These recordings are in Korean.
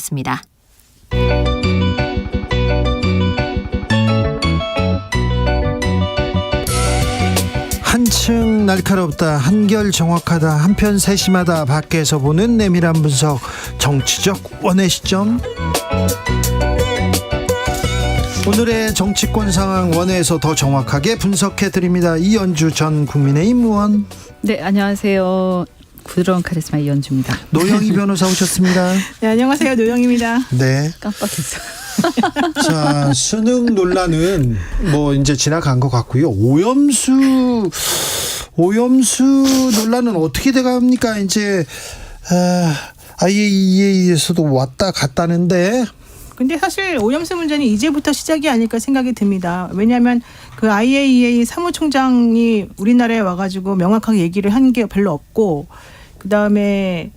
습니다. 한층 날카롭다, 한결 정확하다, 한편 세심하다, 밖에서 보는 내밀한 분석, 정치적 원의 시점. 오늘의 정치권 상황 원회에서 더 정확하게 분석해드립니다. 이연주 전 국민의힘 의원. 네, 안녕하세요. 부드러운 카리스마 이연주입니다. 노영희 변호사 오셨습니다. 네, 안녕하세요. 노영입니다. 네. 깜빡했어요. 자, 수능 논란은 뭐 이제 지나간 것 같고요. 오염수 논란은 어떻게 돼갑니까? 이제 IAEA에서도 왔다 갔다는데. 근데 사실 오염수 문제는 이제부터 시작이 아닐까 생각이 듭니다. 왜냐하면 그 IAEA 사무총장이 우리나라에 와가지고 명확하게 얘기를 한 게 별로 없고, 그 다음에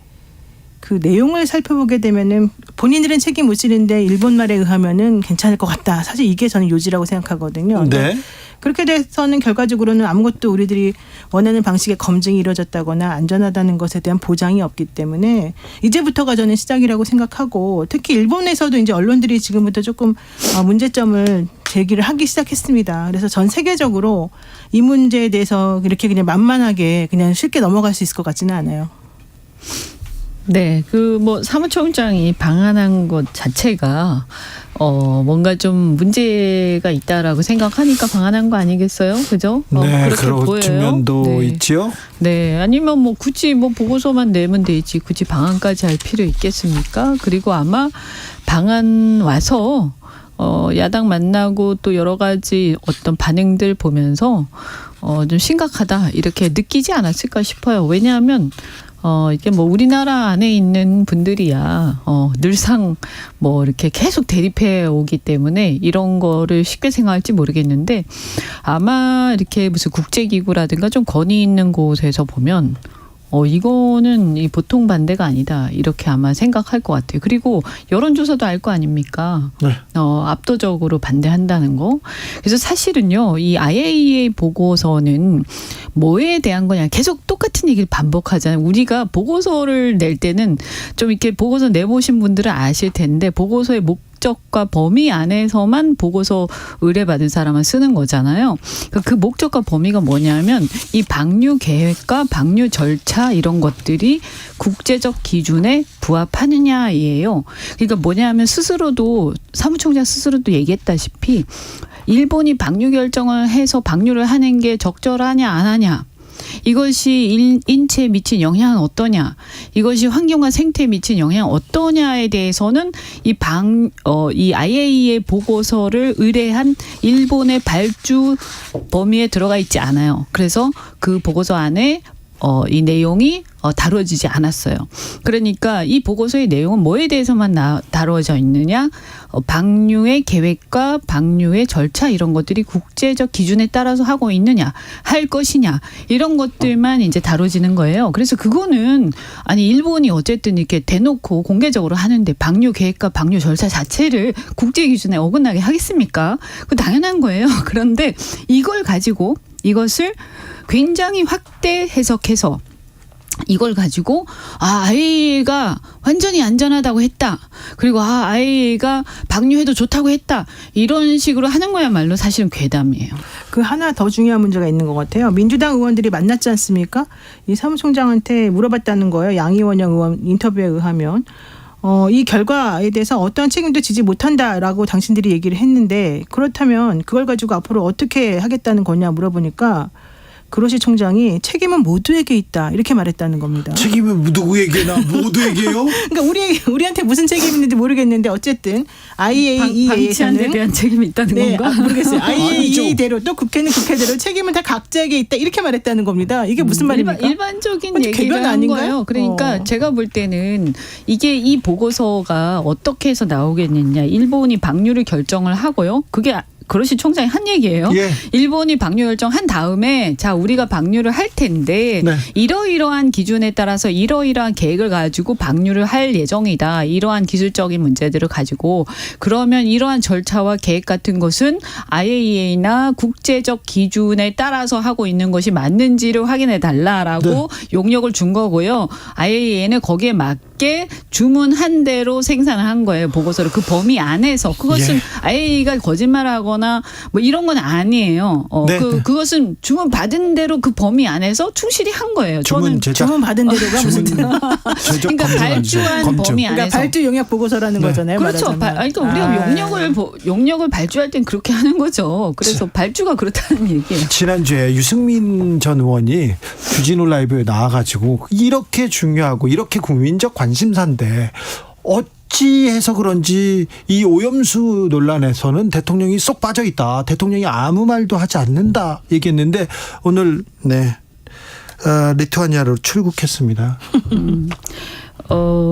그 내용을 살펴보게 되면은 본인들은 책임 못 지는데 일본 말에 의하면은 괜찮을 것 같다. 사실 이게 저는 요지라고 생각하거든요. 네. 그렇게 돼서는 결과적으로는 아무것도 우리들이 원하는 방식의 검증이 이루어졌다거나 안전하다는 것에 대한 보장이 없기 때문에 이제부터가 저는 시작이라고 생각하고, 특히 일본에서도 이제 언론들이 지금부터 조금 문제점을 제기를 하기 시작했습니다. 그래서 전 세계적으로 이 문제에 대해서 이렇게 그냥 만만하게 그냥 쉽게 넘어갈 수 있을 것 같지는 않아요. 네, 그 뭐 사무총장이 방한한 것 자체가 뭔가 좀 문제가 있다라고 생각하니까 방한한 거 아니겠어요, 그죠? 네, 그렇게 그런 보여요. 측면도 네. 있죠. 네, 아니면 뭐 굳이 뭐 보고서만 내면 되지 굳이 방한까지 할 필요 있겠습니까? 그리고 아마 방한 와서 야당 만나고 또 여러 가지 어떤 반응들 보면서 좀 심각하다 이렇게 느끼지 않았을까 싶어요. 왜냐하면 이게 뭐 우리나라 안에 있는 분들이야 늘상 뭐 이렇게 계속 대립해 오기 때문에 이런 거를 쉽게 생각할지 모르겠는데, 아마 이렇게 무슨 국제기구라든가 좀 권위 있는 곳에서 보면 이거는 이 보통 반대가 아니다 이렇게 아마 생각할 것 같아요. 그리고 여론조사도 알 거 아닙니까? 네. 압도적으로 반대한다는 거. 그래서 사실은요, 이 IAEA 보고서는 뭐에 대한 거냐, 계속 똑같은 얘기를 반복하잖아요. 우리가 보고서를 낼 때는 좀 이렇게 보고서 내보신 분들은 아실 텐데, 보고서의 목적과 범위 안에서만 보고서 의뢰받은 사람은 쓰는 거잖아요. 그 목적과 범위가 뭐냐면 이 방류 계획과 방류 절차 이런 것들이 국제적 기준에 부합하느냐이에요. 그러니까 뭐냐면 사무총장 스스로도 얘기했다시피 일본이 방류 결정을 해서 방류를 하는 게 적절하냐 안 하냐, 이것이 인체에 미친 영향은 어떠냐, 이것이 환경과 생태에 미친 영향은 어떠냐에 대해서는 이 IAEA 보고서를 의뢰한 일본의 발주 범위에 들어가 있지 않아요. 그래서 그 보고서 안에 이 내용이 다뤄지지 않았어요. 그러니까 이 보고서의 내용은 뭐에 대해서만 다루어져 있느냐, 방류의 계획과 방류의 절차 이런 것들이 국제적 기준에 따라서 하고 있느냐, 할 것이냐, 이런 것들만 이제 다뤄지는 거예요. 그래서 그거는 아니 일본이 어쨌든 이렇게 대놓고 공개적으로 하는데 방류 계획과 방류 절차 자체를 국제 기준에 어긋나게 하겠습니까? 그거 당연한 거예요. 그런데 이걸 가지고 이것을 굉장히 확대 해석해서 이걸 가지고 IAEA가 완전히 안전하다고 했다, 그리고 IAEA가 방류해도 좋다고 했다, 이런 식으로 하는 거야말로 사실은 괴담이에요. 그 하나 더 중요한 문제가 있는 것 같아요. 민주당 의원들이 만났지 않습니까? 이 사무총장한테 물어봤다는 거예요. 양이원영 의원 인터뷰에 의하면 이 결과에 대해서 어떤 책임도 지지 못한다라고 당신들이 얘기를 했는데, 그렇다면 그걸 가지고 앞으로 어떻게 하겠다는 거냐 물어보니까 그로시 총장이 책임은 모두에게 있다 이렇게 말했다는 겁니다. 책임은 누구에게나 모두에게요? 그러니까 우리한테 무슨 책임이 있는지 모르겠는데 어쨌든 IAEA에서는 방치한 데 대한 책임이 있다는 건가? 모르겠어요. IAEA대로 또 국회는 국회대로 책임은 다 각자에게 있다 이렇게 말했다는 겁니다. 이게 무슨 말입니까? 일반적인 얘기를 한 아닌가요? 거예요. 그러니까 제가 볼 때는 이게 이 보고서가 어떻게 해서 나오겠느냐, 일본이 방류를 결정을 하고요. 그게 그로시 총장이 한 얘기예요. 예. 일본이 방류 결정한 다음에 자 우리가 방류를 할 텐데 네. 이러이러한 기준에 따라서 이러이러한 계획을 가지고 방류를 할 예정이다. 이러한 기술적인 문제들을 가지고 그러면 이러한 절차와 계획 같은 것은 IAEA나 국제적 기준에 따라서 하고 있는 것이 맞는지를 확인해 달라라고 용역을 준 거고요. IAEA는 거기에 맞게 주문한 대로 생산을 한 거예요. 보고서를 그 범위 안에서. 그것은 예. IAEA가 거짓말하거나 뭐 이런 건 아니에요. 네. 그것은 주문 받은 대로 그 범위 안에서 충실히 한 거예요. 주문 제작 주문 받은 대로가 무슨 제작 그러니까 발주한 검증. 범위 안에서. 그러니까 발주 용역 보고서라는 네. 거잖아요. 그렇죠. 말하자면. 그러니까 우리가 용역을 발주할 땐 그렇게 하는 거죠. 그래서 발주가 그렇다는 얘기예요. 지난주에 유승민 전 의원이 주진우 라이브에 나와가지고 이렇게 중요하고 이렇게 국민적 관심사인데 어찌해서 그런지 이 오염수 논란에서는 대통령이 쏙 빠져 있다. 대통령이 아무 말도 하지 않는다 얘기했는데 오늘 리투아니아로 출국했습니다.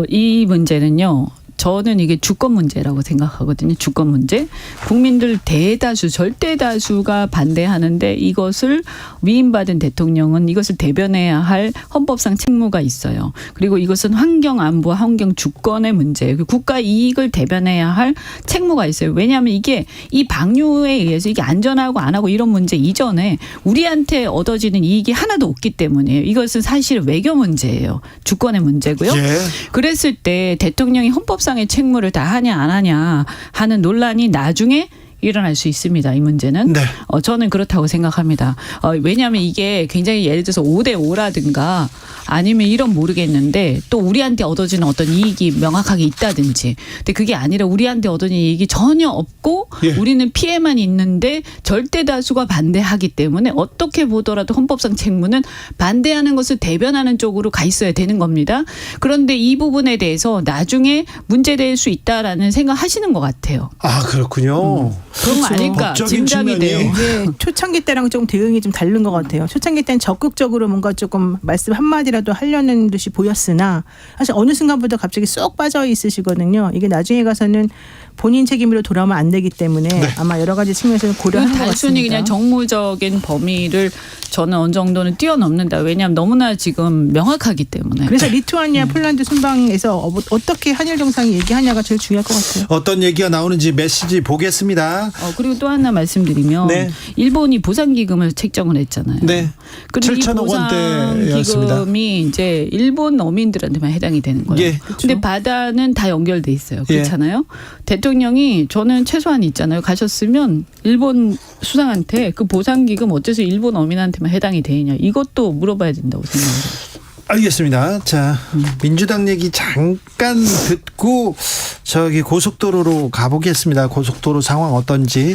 이 문제는요. 저는 이게 주권 문제라고 생각하거든요. 주권 문제. 국민들 대다수, 절대 다수가 반대하는데 이것을 위임받은 대통령은 이것을 대변해야 할 헌법상 책무가 있어요. 그리고 이것은 환경 안보와 환경 주권의 문제예요. 국가 이익을 대변해야 할 책무가 있어요. 왜냐하면 이게 이 방류에 의해서 이게 안전하고 안 하고 이런 문제 이전에 우리한테 얻어지는 이익이 하나도 없기 때문이에요. 이것은 사실 외교 문제예요. 주권의 문제고요. 예. 그랬을 때 대통령이 헌법상의 책무를 다 하냐 안 하냐 하는 논란이 나중에 일어날 수 있습니다. 이 문제는. 네. 저는 그렇다고 생각합니다. 왜냐하면 이게 굉장히 예를 들어서 5대5라든가 아니면 이런 모르겠는데 또 우리한테 얻어지는 어떤 이익이 명확하게 있다든지. 근데 그게 아니라 우리한테 얻어지는 이익이 전혀 없고 예. 우리는 피해만 있는데 절대 다수가 반대하기 때문에 어떻게 보더라도 헌법상 책무는 반대하는 것을 대변하는 쪽으로 가 있어야 되는 겁니다. 그런데 이 부분에 대해서 나중에 문제될 수 있다라는 생각하시는 것 같아요. 아 그렇군요. 그런 거 아닐까 법적인 짐작이 측면이. 돼요. 이게 초창기 때랑 좀 대응이 좀 다른 것 같아요. 초창기 때는 적극적으로 뭔가 조금 말씀 한마디라도 하려는 듯이 보였으나 사실 어느 순간부터 갑자기 쏙 빠져 있으시거든요. 이게 나중에 가서는 본인 책임으로 돌아오면 안 되기 때문에 네. 아마 여러 가지 측면에서 고려하는 것 같습니다. 단순히 그냥 정무적인 범위를 저는 어느 정도는 뛰어넘는다. 왜냐하면 너무나 지금 명확하기 때문에. 그래서 리투아니아, 폴란드 순방에서 어떻게 한일 정상이 얘기하냐가 제일 중요할 것 같아요. 어떤 얘기가 나오는지 메시지 보겠습니다. 그리고 또 하나 말씀드리면 네. 일본이 보상기금을 책정을 했잖아요. 네. 그리고 이 7천억 원대였습니다. 보상기금이 이제 일본 어민들한테만 해당이 되는 거예요. 예. 근데 바다는 다 연결돼 있어요. 예. 그렇잖아요. 대통령이 저는 최소한 있잖아요. 가셨으면 일본 수상한테 그 보상기금 어째서 일본 어민한테만 해당이 되느냐 이것도 물어봐야 된다고 생각해요. 알겠습니다. 자, 민주당 얘기 잠깐 듣고 저기 고속도로로 가보겠습니다. 고속도로 상황 어떤지.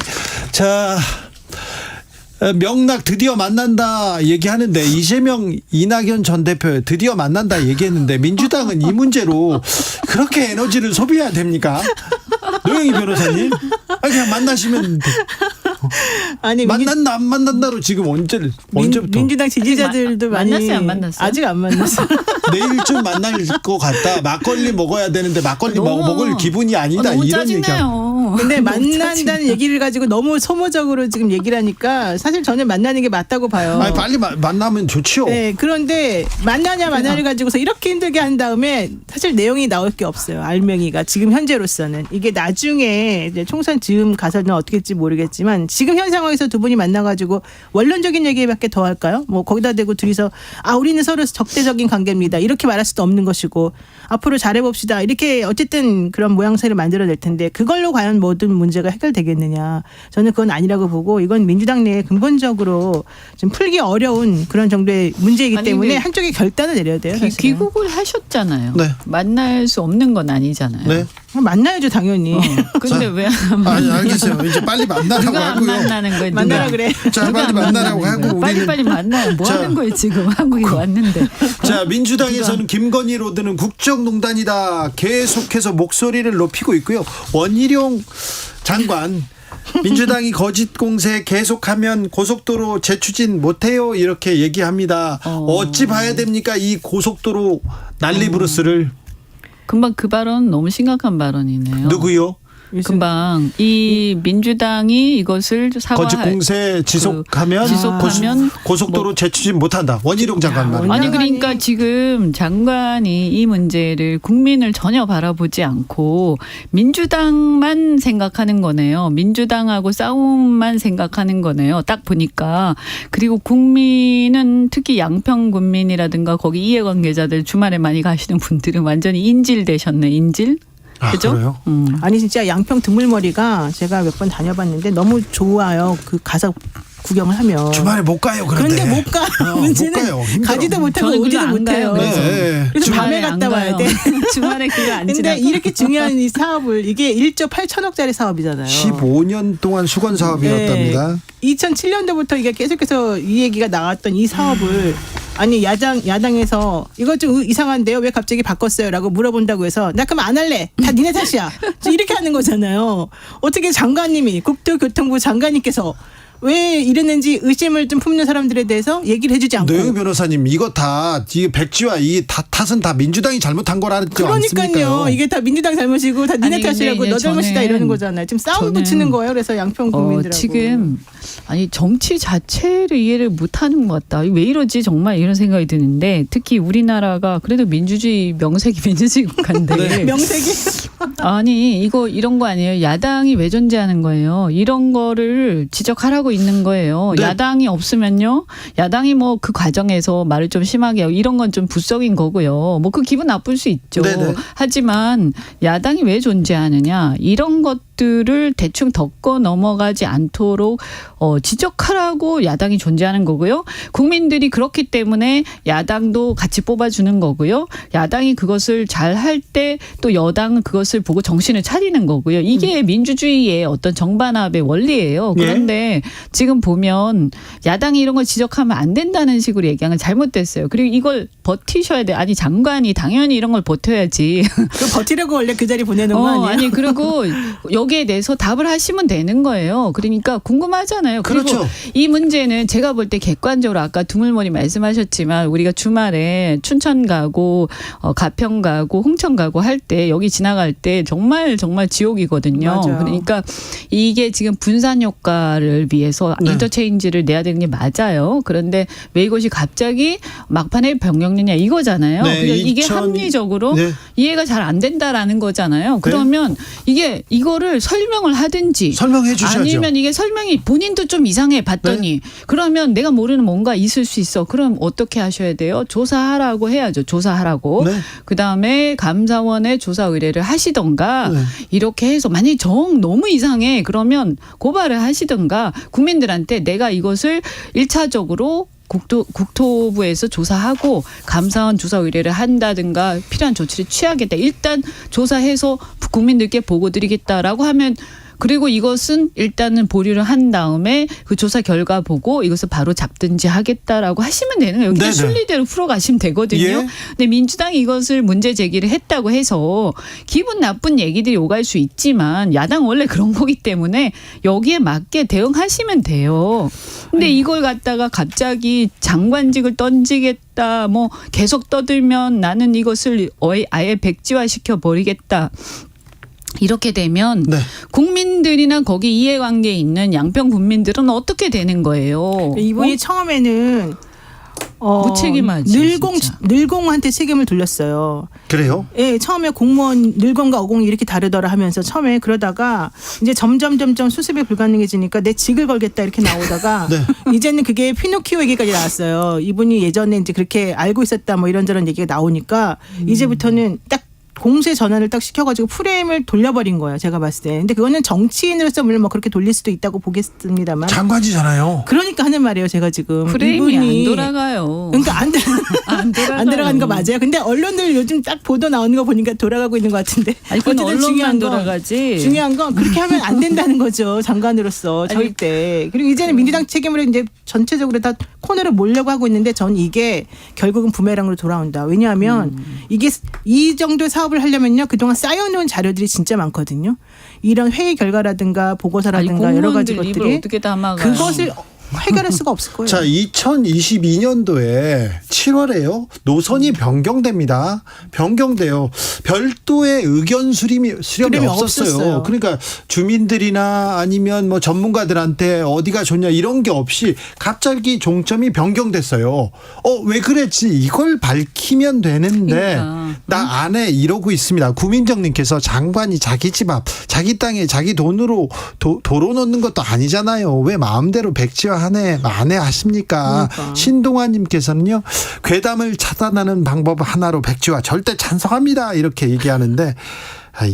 자, 명락 드디어 만난다 얘기하는데 이재명, 이낙연 전 대표 드디어 만난다 얘기했는데 민주당은 이 문제로 그렇게 에너지를 소비해야 됩니까? 노영희 변호사님, 그냥 만나시면 돼. 아니 만난다 안 만난다로 지금 언제부터? 민주당 지지자들도 많이 만났어요, 안 만났어요? 아직 안 만났어요. 내일쯤 만날 것 같다. 막걸리 먹어야 되는데 막걸리 먹을 기분이 아니다. 너무 이런 얘기야. 짜증나요. 근데 너무 만난다는 얘기를 가지고 너무 소모적으로 지금 얘기를 하니까 사실 저는 만나는 게 맞다고 봐요. 아니, 빨리 만나면 좋지요. 네, 그런데 만나냐 마냐를 가지고서 이렇게 힘들게 한 다음에 사실 내용이 나올 게 없어요. 알맹이가 지금 현재로서는 이게 나중에 이제 총선 즈음 가서는 어떻게 될지 모르겠지만 지금 현 상황에서 두 분이 만나가지고 원론적인 얘기밖에 더 할까요? 뭐 거기다 대고 둘이서 우리는 서로 적대적인 관계입니다. 이렇게 말할 수도 없는 것이고 앞으로 잘해봅시다. 이렇게 어쨌든 그런 모양새를 만들어낼 텐데 그걸로 과연 모든 문제가 해결되겠느냐. 저는 그건 아니라고 보고 이건 민주당 내에 근본적으로 좀 풀기 어려운 그런 정도의 문제이기 아니, 때문에 근데 한쪽이 결단을 내려야 돼요. 사실은. 귀국을 하셨잖아요. 네. 만날 수 없는 건 아니잖아요. 네. 만나야죠 당연히. 근데 왜 안 아니, 알겠어요. 이제 빨리 만나라고 누가 안 하고요. 만나는 거예요? 만나라 그래. 자, 누가 빨리 안 만나라고 만나는 하고 거예요? 우리는 빨리 만나요. 뭐 자, 하는 거예요 지금 한국에 왔는데. 자, 민주당에서는 김건희 로드는 국정농단이다. 계속해서 목소리를 높이고 있고요. 원희룡 장관 민주당이 거짓 공세 계속하면 고속도로 재추진 못해요 이렇게 얘기합니다. 어찌 봐야 됩니까 이 고속도로 난리브루스를. 금방 그 발언 너무 심각한 발언이네요. 누구요? 금방 이 민주당이 이것을 거짓 공세 지속하면 고속도로 재추진 못한다. 원희룡 장관 말. 아니 그러니까 지금 장관이 이 문제를 국민을 전혀 바라보지 않고 민주당만 생각하는 거네요. 민주당하고 싸움만 생각하는 거네요. 딱 보니까. 그리고 국민은 특히 양평 군민이라든가 거기 이해관계자들 주말에 많이 가시는 분들은 완전히 인질 되셨네. 인질. 그죠? 그래요? 아니 진짜 양평 드물머리가 제가 몇 번 다녀봤는데 너무 좋아요. 그 가서 구경을 하면. 주말에 못 가요. 그런데 못 가. 문제는 못 가요. 힘들어. 가지도 못하고 저는 오지도 그거 안 못해요. 가요. 네. 그래서 밤에 갔다 와야 돼. 주말에 그거 안 근데 지나고. 이렇게 중요한 이 사업을 이게 1조 8천억짜리 사업이잖아요. 15년 동안 수건 사업이었답니다. 2007년도부터 이게 계속해서 이 얘기가 나왔던 이 사업을 아니 야당에서 이거 좀 이상한데요. 왜 갑자기 바꿨어요?라고 물어본다고 해서 나 그럼 안 할래. 다 니네 탓이야. 이렇게 하는 거잖아요. 어떻게 장관님이 국토교통부 장관님께서 왜 이랬는지 의심을 좀 품는 사람들에 대해서 얘기를 해주지 않고. 노영 변호사님 이거 다 이 백지와 이 탓은 다 민주당이 잘못한 거라지 그러니까요. 않습니까요? 이게 다 민주당 잘못이고 다 니네 아니, 탓이라고 근데 너 잘못이다 저는 이러는 거잖아요. 지금 싸움 붙이는 거예요. 그래서 양평 국민들하고. 지금 아니 정치 자체를 이해를 못하는 것 같다. 왜 이러지 정말 이런 생각이 드는데 특히 우리나라가 그래도 민주주의 명색이 민주주의 국가인데 네. 명색이 아니 이거 이런 거 아니에요. 야당이 왜 존재하는 거예요. 이런 거를 지적하라고 있는 거예요. 네. 야당이 없으면요. 야당이 뭐 그 과정에서 말을 좀 심하게 하고 이런 건 좀 부적인 거고요. 뭐 그 기분 나쁠 수 있죠. 네네. 하지만 야당이 왜 존재하느냐 이런 것들을 대충 덮고 넘어가지 않도록 지적하라고 야당이 존재하는 거고요. 국민들이 그렇기 때문에 야당도 같이 뽑아주는 거고요. 야당이 그것을 잘 할 때 또 여당은 그것을 보고 정신을 차리는 거고요. 이게 민주주의의 어떤 정반합의 원리예요. 그런데 지금 보면 야당이 이런 걸 지적하면 안 된다는 식으로 얘기하는 건 잘못됐어요. 그리고 이걸 버티셔야 돼. 아니 장관이 당연히 이런 걸 버텨야지. 그 버티려고 원래 그 자리 보내는 거 아니에요? 아니 그리고 여기에 대해서 답을 하시면 되는 거예요. 그러니까 궁금하잖아요. 그리고 그렇죠. 이 문제는 제가 볼 때 객관적으로 아까 두물머리 말씀하셨지만 우리가 주말에 춘천 가고 가평 가고 홍천 가고 할 때 여기 지나갈 때 정말 지옥이거든요. 맞아요. 그러니까 이게 지금 분산 효과를 위해서 네. 인터체인지를 내야 되는 게 맞아요. 그런데 왜 이것이 갑자기 막판에 병력느냐 이거잖아요. 네, 그러니까 이게 2000 합리적으로 네. 이해가 잘 안 된다라는 거잖아요. 그러면 이거를 설명을 하든지 설명해 주셔야죠. 아니면 이게 설명이 본인도 좀 이상해 봤더니 그러면 내가 모르는 뭔가 있을 수 있어. 그럼 어떻게 하셔야 돼요? 조사하라고 해야죠. 조사하라고. 네. 그다음에 감사원에 조사 의뢰를 하시던가 네. 이렇게 해서 만약에 너무 이상해 그러면 고발을 하시던가 국민들한테 내가 이것을 1차적으로 국토부에서 조사하고 감사원 조사 의뢰를 한다든가 필요한 조치를 취하겠다. 일단 조사해서 국민들께 보고 드리겠다라고 하면 그리고 이것은 일단은 보류를 한 다음에 그 조사 결과 보고 이것을 바로 잡든지 하겠다라고 하시면 되는 거예요. 그냥 네네. 순리대로 풀어가시면 되거든요. 예. 근데 민주당이 이것을 문제 제기를 했다고 해서 기분 나쁜 얘기들이 오갈 수 있지만 야당 원래 그런 거기 때문에 여기에 맞게 대응하시면 돼요. 근데 이걸 갖다가 갑자기 장관직을 던지겠다 뭐 계속 떠들면 나는 이것을 아예 백지화시켜 버리겠다. 이렇게 되면 네. 국민들이나 거기 이해관계에 있는 양평 국민들은 어떻게 되는 거예요? 이분이 처음에는 무책임하지, 진짜. 늘공한테 책임을 돌렸어요. 그래요? 예, 처음에 공무원 늘공과 어공이 이렇게 다르더라 하면서 처음에 그러다가 이제 점점 수습이 불가능해지니까 내 직을 걸겠다 이렇게 나오다가 네. 이제는 그게 피노키오 얘기까지 나왔어요. 이분이 예전에 이제 그렇게 알고 있었다 뭐 이런저런 얘기가 나오니까 이제부터는 딱 공세 전환을 딱 시켜가지고 프레임을 돌려버린 거예요. 제가 봤을 때. 근데 그거는 정치인으로서 물론 뭐 그렇게 돌릴 수도 있다고 보겠습니다만. 장관이잖아요. 그러니까 하는 말이에요. 제가 지금. 프레임이 이분이 안 돌아가요. 그러니까 안 돌아가는 거 맞아요. 근데 언론들 요즘 딱 보도 나오는 거 보니까 돌아가고 있는 것 같은데. 아니 그건 어쨌든 언론만 돌아가지. 중요한 건 그렇게 하면 안 된다는 거죠. 장관으로서 절대. 그리고 이제는 민주당 책임으로 이제 전체적으로 다 코너를 몰려고 하고 있는데 전 이게 결국은 부메랑으로 돌아온다. 왜냐하면 이게 이 정도 사업을 하려면요. 그동안 쌓여놓은 자료들이 진짜 많거든요. 이런 회의 결과라든가 보고서라든가 여러 가지 공무원들 입을 것들이 어떻게 담아가요? 그것을 해결할 수가 없을 거예요. 자, 2022년도에 7월에요. 노선이 변경됩니다. 변경돼요. 별도의 의견 수렴이 없었어요. 그러니까 주민들이나 아니면 뭐 전문가들한테 어디가 좋냐 이런 게 없이 갑자기 종점이 변경됐어요. 왜 그랬지? 이걸 밝히면 되는데 그러니까. 나 안에 이러고 있습니다. 구민정님께서 장관이 자기 집 앞, 자기 땅에 자기 돈으로 도로 놓는 것도 아니잖아요. 왜 마음대로 백지화하네 만에 하십니까? 그러니까. 신동환님께서는요, 괴담을 차단하는 방법 하나로 백지화 절대 찬성합니다. 이렇게 얘기하는데.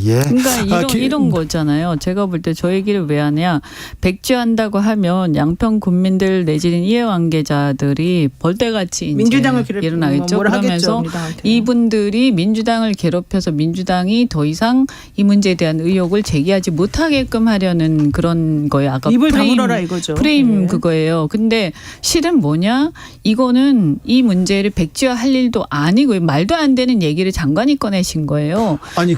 예. 그러니까 이런 거잖아요. 제가 볼 때 저 얘기를 왜 하냐. 백지화한다고 하면 양평 군민들 내지는 이해관계자들이 벌떼같이 이제 민주당을 일어나겠죠. 뭐라 그러면서 하겠죠, 민주당한테. 이분들이 민주당을 괴롭혀서 민주당이 더 이상 이 문제에 대한 의혹을 제기하지 못하게끔 하려는 그런 거예요. 아까 입을 다물어라 이거죠. 프레임 네. 그거예요. 근데 실은 뭐냐? 이거는 이 문제를 백지화할 일도 아니고 말도 안 되는 얘기를 장관이 꺼내신 거예요. 아니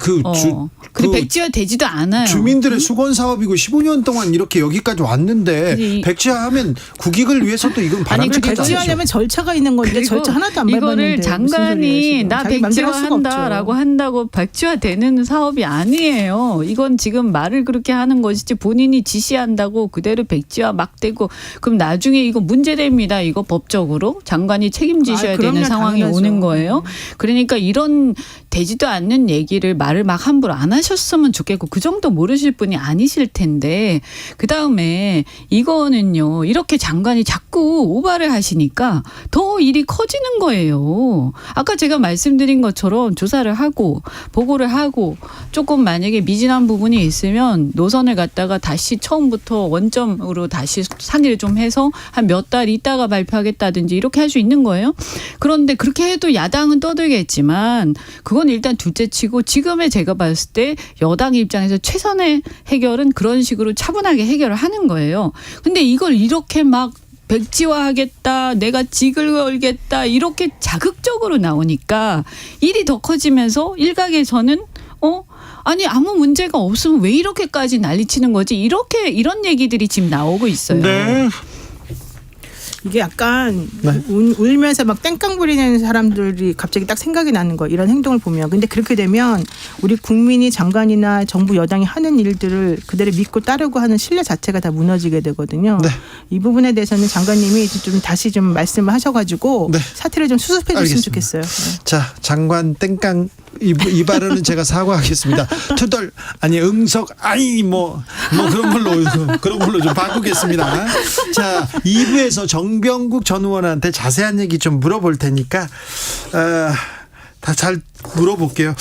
그리고 백지화 되지도 않아요. 주민들의 수건 사업이고 15년 동안 이렇게 여기까지 왔는데 백지화하면 국익을 위해서도 이건 바람직하지 않죠. 백지화하려면 절차가 있는 건데 절차 하나도 안 밟았는데 이거를 장관이 나 백지화한다라고 한다고 백지화되는 사업이 아니에요. 이건 지금 말을 그렇게 하는 것이지 본인이 지시한다고 그대로 백지화 막 되고 그럼 나중에 이거 문제됩니다. 이거 법적으로 장관이 책임지셔야 되는 상황이 당연하죠. 오는 거예요. 그러니까 이런 되지도 않는 얘기를 말을 막 함부로 안 하셨으면 좋겠고 그 정도 모르실 분이 아니실 텐데 그다음에 이거는요. 이렇게 장관이 자꾸 오바를 하시니까 더 일이 커지는 거예요. 아까 제가 말씀드린 것처럼 조사를 하고 보고를 하고 조금 만약에 미진한 부분이 있으면 노선을 갖다가 다시 처음부터 원점으로 다시 상의를 좀 해서 한 몇 달 있다가 발표하겠다든지 이렇게 할 수 있는 거예요. 그런데 그렇게 해도 야당은 떠들겠지만 그건 일단 둘째치고 지금의 제가 봤을 때 여당 입장에서 최선의 해결은 그런 식으로 차분하게 해결을 하는 거예요. 근데 이걸 이렇게 막 백지화하겠다, 내가 직을 걸겠다 이렇게 자극적으로 나오니까 일이 더 커지면서 일각에서는 아니 아무 문제가 없으면 왜 이렇게까지 난리치는 거지? 이런 얘기들이 지금 나오고 있어요. 네. 이게 약간 네. 울면서 막 땡깡 부리는 사람들이 갑자기 딱 생각이 나는 거 이런 행동을 보면 근데 그렇게 되면 우리 국민이 장관이나 정부 여당이 하는 일들을 그대로 믿고 따르고 하는 신뢰 자체가 다 무너지게 되거든요. 네. 이 부분에 대해서는 장관님이 좀 다시 좀 말씀을 하셔가지고 네. 사태를 좀 수습해 줬으면 알겠습니다. 좋겠어요. 네. 자, 장관 땡깡 이 발언은 제가 사과하겠습니다. 투덜 아니 응석 아니 뭐 그런 걸로 좀 바꾸겠습니다. 자, 2부에서 정병국 전 의원한테 자세한 얘기 좀 물어볼 테니까 다 잘 물어볼게요.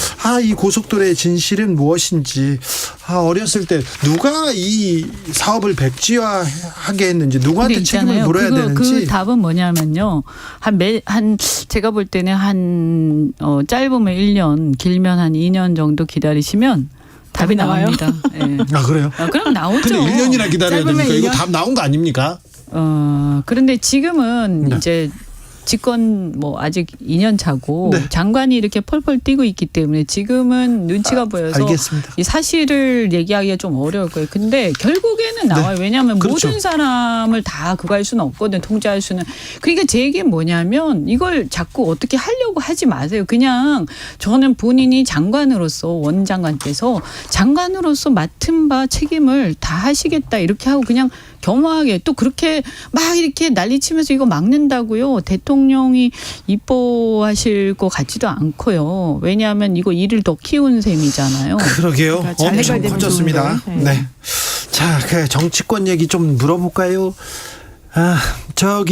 이 고속도로의 진실은 무엇인지, 어렸을 때 누가 이 사업을 백지화하게 했는지, 누구한테 책임을 물어야 되는지. 그 답은 뭐냐면요. 제가 볼 때는 짧으면 1년, 길면 한 2년 정도 기다리시면 답이 나옵니다. 네. 그래요? 그럼 나오죠. 근데 1년이나 기다려야 짧으면 됩니까? 이거 1년? 답 나온 거 아닙니까? 그런데 지금은 네. 이제 집권 아직 2년 차고 네. 장관이 이렇게 펄펄 뛰고 있기 때문에 지금은 눈치가 보여서 알겠습니다. 이 사실을 얘기하기가 좀 어려울 거예요. 근데 결국에는 나와요. 왜냐하면 그렇죠. 모든 사람을 다 그거 할 수는 없거든. 통제할 수는. 그러니까 제 얘기는 뭐냐면 이걸 자꾸 어떻게 하려고 하지 마세요. 그냥 저는 본인이 장관으로서 원 장관께서 장관으로서 맡은 바 책임을 다 하시겠다 이렇게 하고 그냥 겸허하게 또 그렇게 막 이렇게 난리치면서 이거 막는다고요. 대통령이 이뻐하실 것 같지도 않고요. 왜냐하면 이거 일을 더 키운 셈이잖아요. 그러게요. 그러니까 잘 엄청 해결되면 커졌습니다. 좋은데. 네. 자, 그 정치권 얘기 좀 물어볼까요?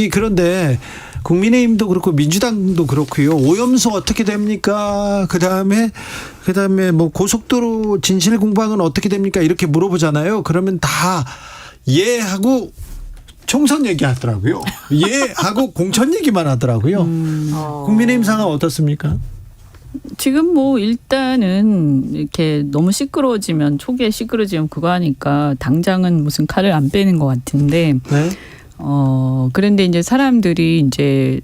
그런데 국민의힘도 그렇고 민주당도 그렇고요. 오염수 어떻게 됩니까? 그다음에 뭐 고속도로 진실 공방은 어떻게 됩니까? 이렇게 물어보잖아요. 그러면 다 예 하고 총선 얘기하더라고요. 예 하고 공천 얘기만 하더라고요. 국민의힘 상황 어떻습니까? 지금 일단은 이렇게 너무 시끄러워지면 초기에 시끄러워지면 그거 하니까 당장은 무슨 칼을 안 빼는 것 같은데 네. 그런데 이제 사람들이 이제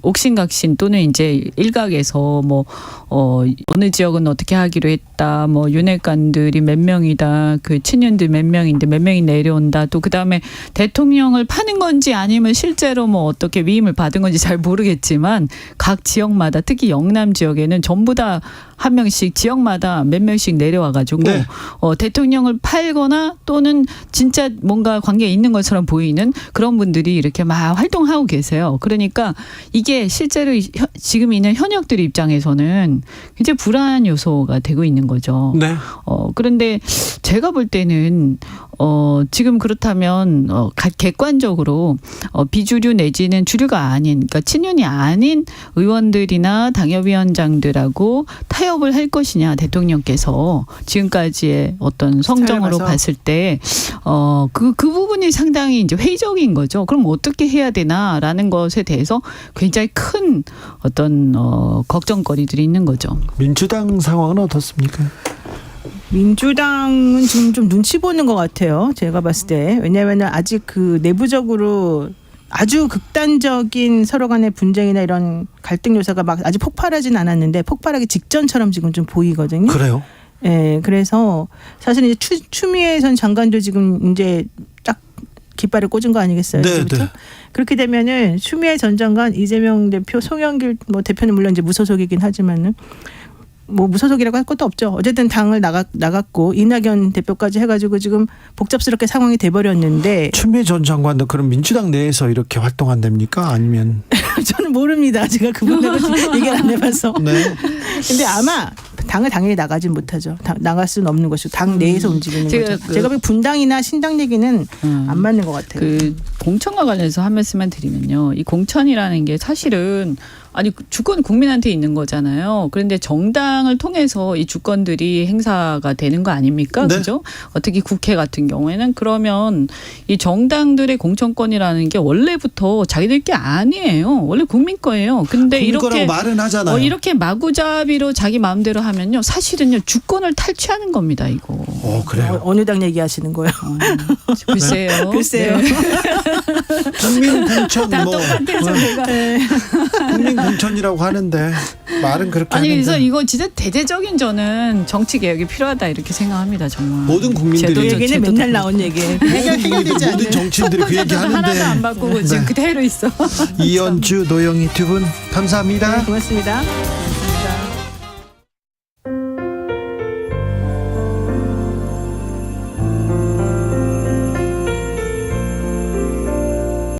옥신각신 또는 이제 일각에서 뭐 어느 지역은 어떻게 하기로 했다. 뭐 윤핵관들이 몇 명이다. 그 친윤들 몇 명인데 몇 명이 내려온다. 또 그다음에 대통령을 파는 건지 아니면 실제로 뭐 어떻게 위임을 받은 건지 잘 모르겠지만 각 지역마다 특히 영남 지역에는 전부 다 한 명씩 지역마다 몇 명씩 내려와 가지고 네. 대통령을 팔거나 또는 진짜 뭔가 관계에 있는 것처럼 보이는 그런 분들이 이렇게 막 활동하고 계세요. 그러니까 이게 실제로 지금 있는 현역들 입장에서는 굉장히 불안 요소가 되고 있는 거죠. 네. 그런데 제가 볼 때는 지금 그렇다면 객관적으로 비주류 내지는 주류가 아닌 그러니까 친윤이 아닌 의원들이나 당협위원장들하고 타협을 할 것이냐 대통령께서 지금까지의 어떤 성정으로 봐서. 봤을 때 그 부분이 상당히 이제 회의적인 거죠. 그럼 어떻게 해야 되나라는 것에 대해서 굉장히 큰 어떤 걱정거리들이 있는 거죠. 민주당 상황은 어떻습니까? 민주당은 지금 좀 눈치 보는 것 같아요. 제가 봤을 때. 왜냐하면 아직 그 내부적으로 아주 극단적인 서로 간의 분쟁이나 이런 갈등 요소가 막 아직 폭발하진 않았는데 폭발하기 직전처럼 지금 좀 보이거든요. 그래요? 예, 그래서 사실 이제 추미애 전 장관도 지금 이제 딱 깃발을 꽂은 거 아니겠어요? 네, 이제부터? 네. 그렇게 되면은 추미애 전 장관, 이재명 대표, 송영길 뭐 대표는 물론 이제 무소속이긴 하지만은 뭐 무소속이라고 할 것도 없죠. 어쨌든 당을 나갔고 이낙연 대표까지 해가지고 지금 복잡스럽게 상황이 돼버렸는데 추미애 전 장관도 그럼 민주당 내에서 이렇게 활동한답니까? 아니면 저는 모릅니다. 제가 그분하고 얘기를 안 해봐서. 네. 근데 아마 당을 당연히 나가진 못하죠. 나갈 수는 없는 것이고 당 내에서 움직이는 거죠. 제가 보기엔 분당이나 신당 얘기는 안 맞는 것 같아요. 그 공천과 관련해서 한 말씀만 드리면요. 이 공천이라는 게 사실은 아니 주권 국민한테 있는 거잖아요. 그런데 정당을 통해서 이 주권들이 행사가 되는 거 아닙니까? 네. 그죠? 어떻게 국회 같은 경우에는 그러면 이 정당들의 공천권이라는 게 원래부터 자기들 게 아니에요. 원래 국민 거예요. 근데 국민 거라고 이렇게 말은 하잖아요. 이렇게 마구잡이로 자기 마음대로 하면요. 사실은요. 주권을 탈취하는 겁니다. 이거. 그래요. 어느 당 얘기하시는 거예요? 글쎄요. 글쎄요. 네. 국민 공천 다 뭐 똑같은 소리가. 국민 공천이라고 하는데 말은 그렇게 아니 하는데 그래서 이거 진짜 대대적인 저는 정치 개혁이 필요하다 이렇게 생각합니다 정말. 모든 국민들이 그 얘기는 제도도 맨날 그렇고. 나온 얘기예요. 모든 국민들 모든 않는. 정치인들이 그 얘기 하나도 안 하는데 바꾸고 지금 그대로 있어. 이연주 노영희 두 분 감사합니다. 고맙습니다.